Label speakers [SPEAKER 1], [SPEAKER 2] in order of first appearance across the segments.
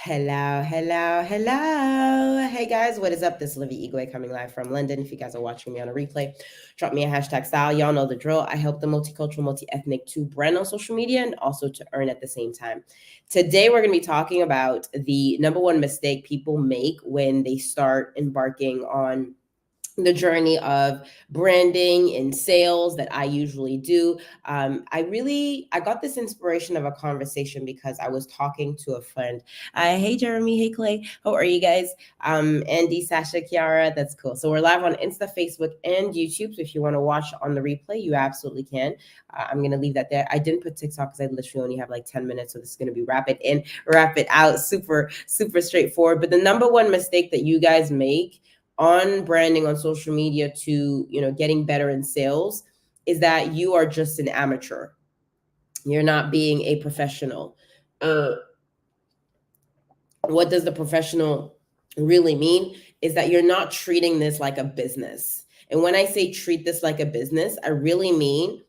[SPEAKER 1] Hello, hello, hello. Hey guys, what is up? This is Livy Igwe coming live from London. If you guys are watching me on a replay, drop me a hashtag style. Y'all know the drill. I help the multicultural, multi-ethnic to brand on social media and also to earn at the same time. Today, we're going to be talking about the number one mistake people make when they start embarking on the journey of branding and sales that I usually do. I got this inspiration of a conversation because I was talking to a friend. Hey Jeremy, hey Clay, how are you guys? Andy, Sasha, Kiara, that's cool. So we're live on Insta, Facebook, and YouTube. So if you want to watch on the replay, you absolutely can. I'm gonna leave that there. I didn't put TikTok because I literally only have like 10 minutes, so this is gonna be rapid in, rapid out, super, super straightforward. But the number one mistake that you guys make on branding on social media to getting better in sales is that you are just an amateur. You're not being a professional. What does the professional really mean is that you're not treating this like a business. And when I say treat this like a business, I really mean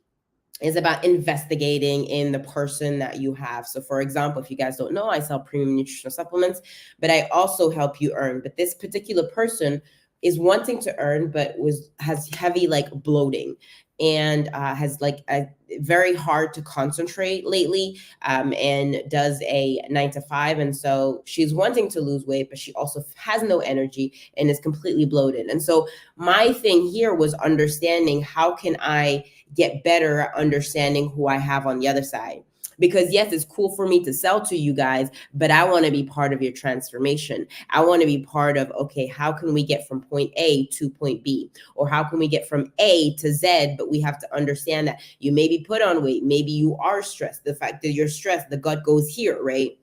[SPEAKER 1] is about investigating in the person that you have. So for example, if you guys don't know, I sell premium nutritional supplements, but I also help you earn. But this particular person is wanting to earn, but has heavy like bloating and has like a very hard to concentrate lately, and does a 9 to 5. And so she's wanting to lose weight, but she also has no energy and is completely bloated. And so my thing here was understanding how can I get better at understanding who I have on the other side. Because yes, it's cool for me to sell to you guys, but I want to be part of your transformation. I want to be part of, okay, how can we get from point A to point B? Or how can we get from A to Z? But we have to understand that you maybe put on weight, maybe you are stressed. The fact that you're stressed, the gut goes here, right?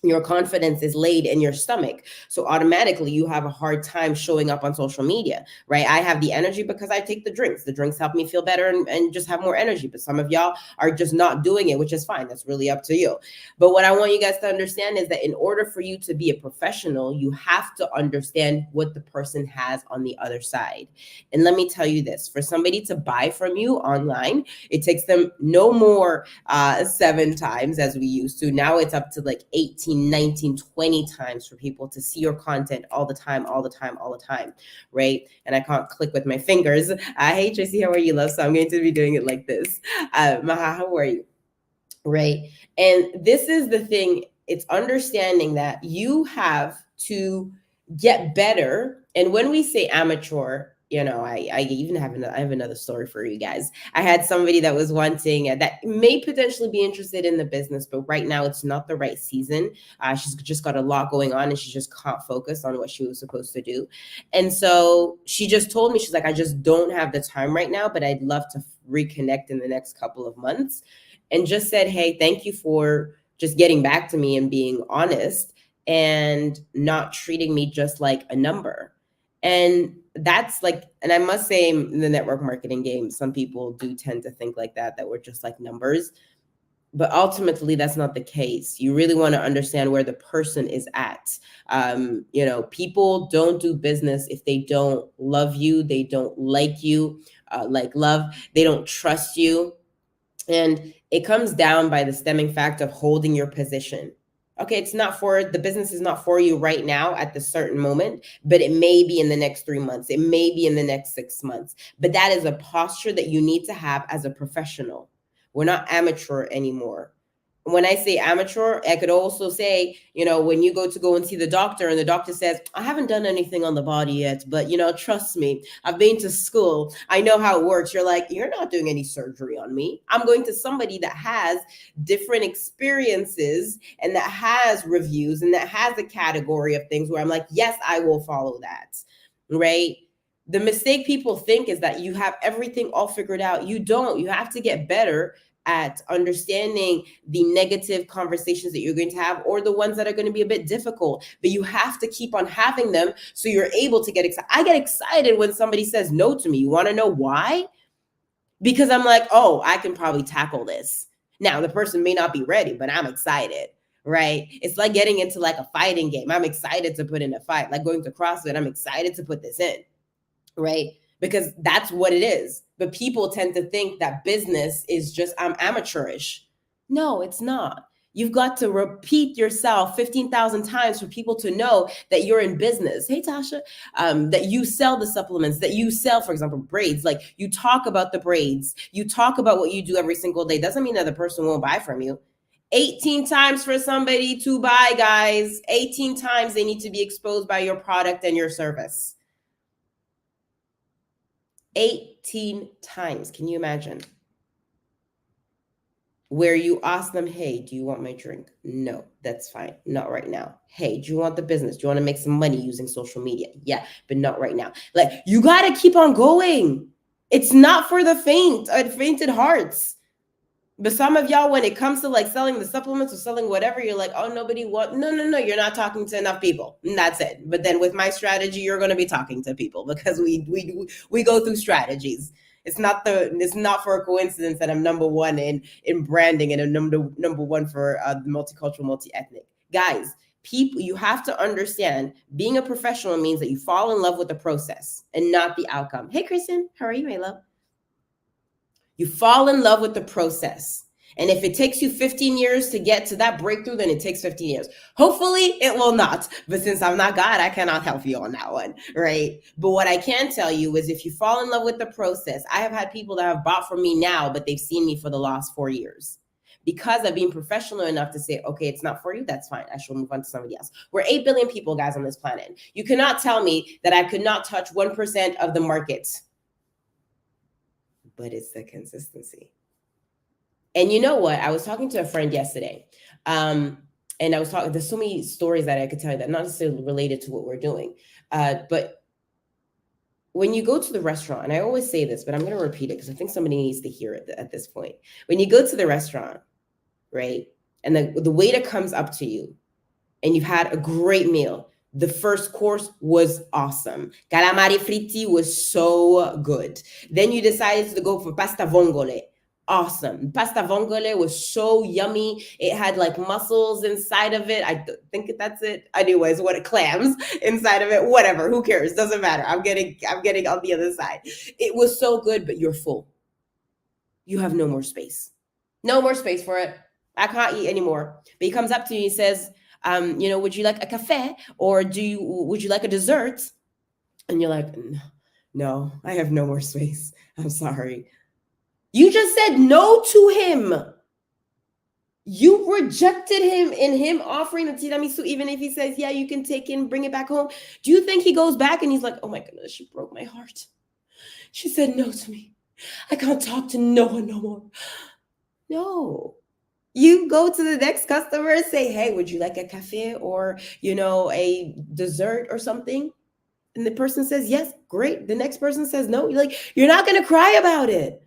[SPEAKER 1] Your confidence is laid in your stomach. So automatically you have a hard time showing up on social media, right? I have the energy because I take the drinks. The drinks help me feel better and just have more energy. But some of y'all are just not doing it, which is fine. That's really up to you. But what I want you guys to understand is that in order for you to be a professional, you have to understand what the person has on the other side. And let me tell you this, for somebody to buy from you online, it takes them no more 7 times as we used to. Now it's up to like 18, 19, 20 times for people to see your content all the time, right? And I can't click with my fingers. Hey Tracy, how are you, love? So I'm going to be doing it like this. Maha, how are you? Right? And this is the thing. It's understanding that you have to get better. And when we say amateur, I even I have another story for you guys. I had somebody that was wanting that may potentially be interested in the business, but right now it's not the right season. She's just got a lot going on and she just can't focus on what she was supposed to do. And so she just told me, she's like, I just don't have the time right now, but I'd love to reconnect in the next couple of months. And just said, hey, thank you for just getting back to me and being honest and not treating me just like a number. And that's like, and I must say, in the network marketing game, some people do tend to think like that we're just like numbers. But ultimately, that's not the case. You really want to understand where the person is at. People don't do business if they don't love you, they don't like you, like love, they don't trust you. And it comes down by the stemming fact of holding your position. Okay, it's not for the business is not for you right now at the certain moment, but it may be in the next 3 months. It may be in the next 6 months. But that is a posture that you need to have as a professional. We're not amateur anymore. When I say amateur, I could also say, when you go and see the doctor and the doctor says, I haven't done anything on the body yet, but, trust me, I've been to school. I know how it works. You're like, you're not doing any surgery on me. I'm going to somebody that has different experiences and that has reviews and that has a category of things where I'm like, yes, I will follow that, right? The mistake people think is that you have everything all figured out. You don't. You have to get better at understanding the negative conversations that you're going to have or the ones that are going to be a bit difficult, but you have to keep on having them so you're able to get excited. I get excited when somebody says no to me. You want to know why? Because I'm like, oh, I can probably tackle this. Now, the person may not be ready, but I'm excited, right? It's like getting into like a fighting game. I'm excited to put in a fight, like going to CrossFit. I'm excited to put this in, right? Because that's what it is. But people tend to think that business is just, I'm amateurish. No, it's not. You've got to repeat yourself 15,000 times for people to know that you're in business. Hey, Tasha, that you sell the supplements, that you sell, for example, braids. Like you talk about the braids, you talk about what you do every single day. Doesn't mean that the person won't buy from you. 18 times for somebody to buy, guys. 18 times they need to be exposed by your product and your service. 18 times. Can you imagine? Where you ask them, hey, do you want my drink? No, that's fine. Not right now. Hey, do you want the business? Do you want to make some money using social media? Yeah, but not right now. Like, you got to keep on going. It's not for the fainted hearts. But some of y'all, when it comes to like selling the supplements or selling whatever, you're like, oh, nobody want. No, you're not talking to enough people. And that's it. But then with my strategy, you're going to be talking to people because we go through strategies. It's not for a coincidence that I'm number one in branding and a number one for the multicultural, multi-ethnic. Guys, people, you have to understand being a professional means that you fall in love with the process and not the outcome. Hey, Kristen, how are you, my love? You fall in love with the process. And if it takes you 15 years to get to that breakthrough, then it takes 15 years. Hopefully it will not. But since I'm not God, I cannot help you on that one, right? But what I can tell you is if you fall in love with the process, I have had people that have bought from me now, but they've seen me for the last 4 years. Because I've been professional enough to say, okay, it's not for you, that's fine. I shall move on to somebody else. We're 8 billion people, guys, on this planet. You cannot tell me that I could not touch 1% of the market. But it's the consistency. And you know what? I was talking to a friend yesterday. And I was talking, there's so many stories that I could tell you that not necessarily related to what we're doing. But when you go to the restaurant, and I always say this, but I'm going to repeat it because I think somebody needs to hear it at this point. When you go to the restaurant, right? And the waiter comes up to you and you've had a great meal. The first course was awesome. Calamari fritti was so good. Then you decided to go for pasta vongole. Awesome. Pasta vongole was so yummy. It had like mussels inside of it. I think that's it. Anyways, what clams inside of it, whatever, who cares? Doesn't matter. I'm getting on the other side. It was so good, but you're full. You have no more space. No more space for it. I can't eat anymore. But he comes up to you and he says, would you like a cafe or would you like a dessert? And you're like, no, I have no more space. I'm sorry. You just said no to him. You rejected him in him offering the tiramisu, even if he says, yeah, you can take it and bring it back home. Do you think he goes back and he's like, oh my goodness, she broke my heart. She said no to me. I can't talk to no one no more. No. You go to the next customer and say, hey, would you like a cafe or, a dessert or something? And the person says, yes, great. The next person says no. You're not going to cry about it.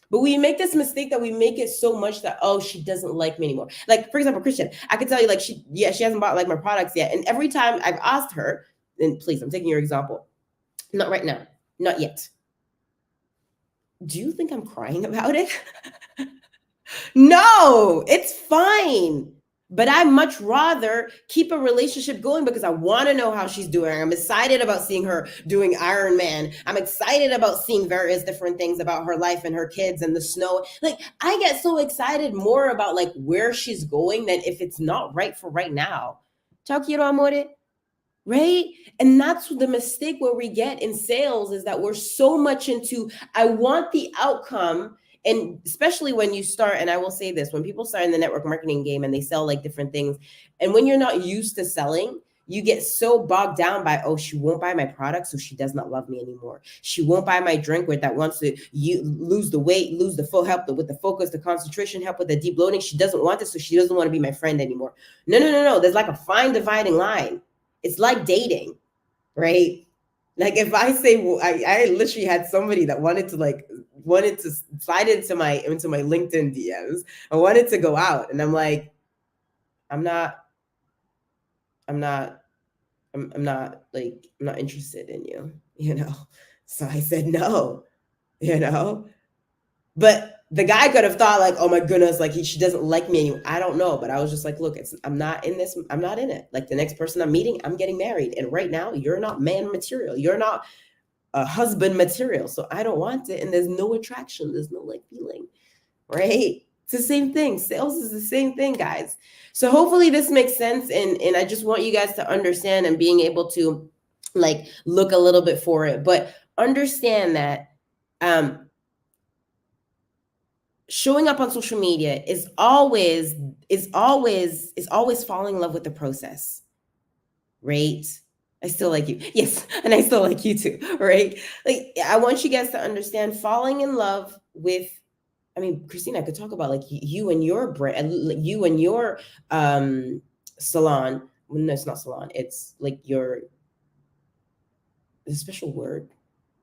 [SPEAKER 1] But we make this mistake that we make it so much that, oh, she doesn't like me anymore. Like, for example, Christian, I could tell you she hasn't bought like my products yet. And every time I've asked her, and please, I'm taking your example. Not right now. Not yet. Do you think I'm crying about it? No, it's fine. But I much rather keep a relationship going because I want to know how she's doing. I'm excited about seeing her doing Iron Man. I'm excited about seeing various different things about her life and her kids and the snow. I get so excited more about where she's going than if it's not right for right now. Ciao, quiero amore. Right? And that's the mistake where we get in sales is that we're so much into, I want the outcome. And especially when you start, and I will say this, when people start in the network marketing game and they sell different things, and when you're not used to selling, you get so bogged down by, oh, she won't buy my product, so she does not love me anymore. She won't buy my drink that wants to lose the weight, lose the full help with the focus, the concentration, help with the deep bloating. She doesn't want it, so she doesn't want to be my friend anymore. No. There's a fine dividing line. It's like dating, right? If I say, I literally had somebody that wanted to slide into my LinkedIn DMs. I wanted to go out, and I'm like, I'm not interested in you, So I said no, But the guy could have thought oh my goodness, she doesn't like me anymore. I don't know, but I was just like, look, I'm not in this. I'm not in it. The next person I'm meeting, I'm getting married, and right now you're not man material. You're not a husband material, so I don't want it, and there's no attraction. There's no feeling, right? It's the same thing. Sales is the same thing, guys. So hopefully this makes sense. And I just want you guys to understand and being able to like look a little bit for it. But understand that showing up on social media is always falling in love with the process, right? I still like you. Yes. And I still like you too, right? Like, I want you guys to understand falling in love with, I mean, Christina, I could talk about like you and your brand, you and your salon. No, it's not salon. It's like your, a special word.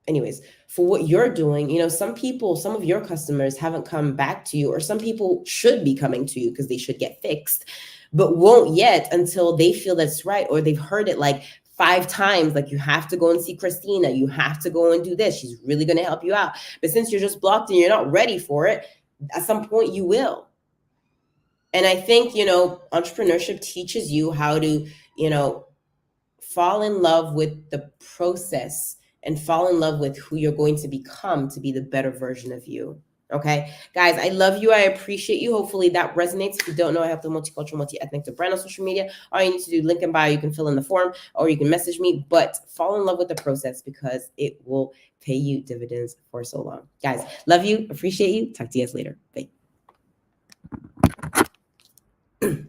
[SPEAKER 1] Anyways, for what you're doing, you know, some people, some of your customers haven't come back to you, or some people should be coming to you because they should get fixed, but won't yet until they feel that's right, or they've heard it like 5 times, like you have to go and see Christina, you have to go and do this, she's really going to help you out. But since you're just blocked and you're not ready for it, at some point you will. And I think, you know, entrepreneurship teaches you how to, you know, fall in love with the process and fall in love with who you're going to become to be the better version of you. Okay, guys, I love you. I appreciate you. Hopefully that resonates. If you don't know, I have the multicultural, multi-ethnic to brand on social media. All you need to do, link in bio, you can fill in the form or you can message me, but fall in love with the process because it will pay you dividends for so long. Guys, love you. Appreciate you. Talk to you guys later. Bye.